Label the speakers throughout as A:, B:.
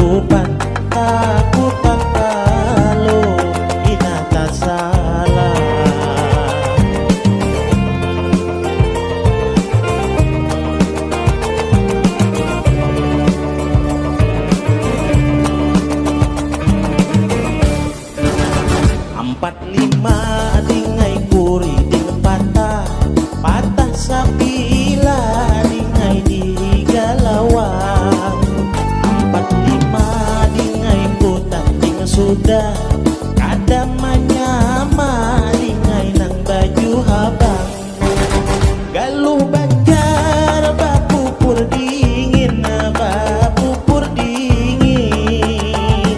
A: upan aku tak kalau ina tak salah. Empat lima dingai kuri ding patah patah sapila dingai di galawang. Empat lima dingai putar ding sudah kadang manyama dingai nang baju habang. Galuh banjar bapupur dingin bapupur dingin.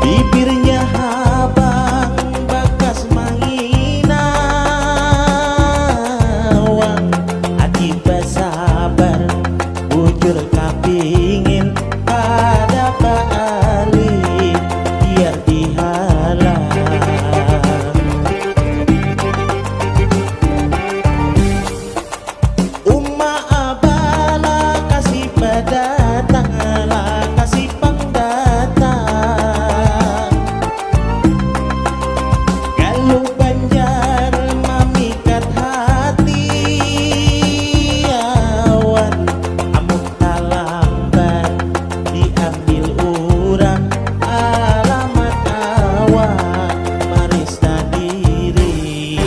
A: Bibirnya habang bakas manginawan. Hati bersabar bujur kapingin pada balik biar dihalang. Umma abala kasih pendatang lah kasih pengdatang. Galuh banjar mamikat hati awan. Amun tak lambat diambil urang alamat awan marista diri.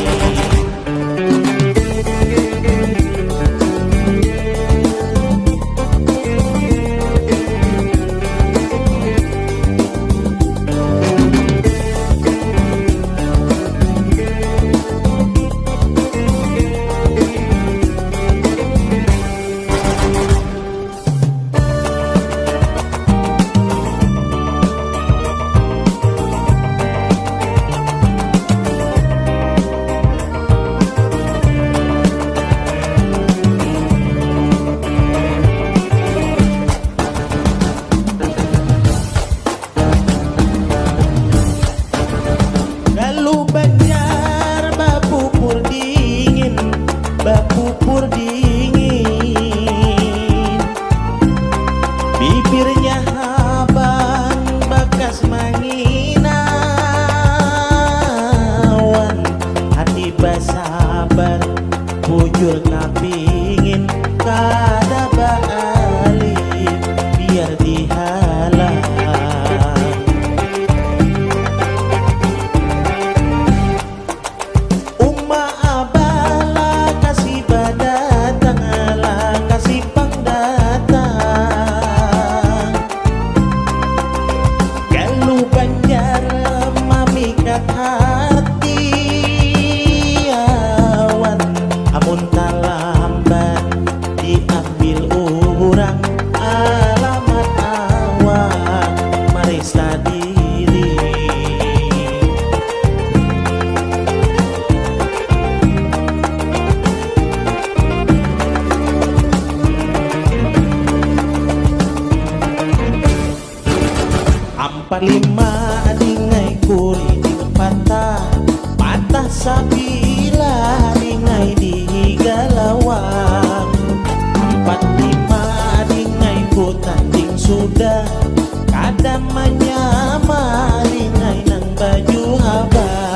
A: Galuh banjar bapupur dingin bapupur dingin. Bibirnya habang bakas manginawan. Hati bersabar bujur kapingin kada balik biar dihalang. Umma abala kasih pendatang lah kasih pengdatang. Galuh banjar mamikat hati awan. Amun tak lambat diambil urang alamat awan marista diri. Empat lima dingai kuri ding patah patah sapila dingai di galawang. Empat lima dingai putar ding sudah kadang manyama dingai nang baju habang.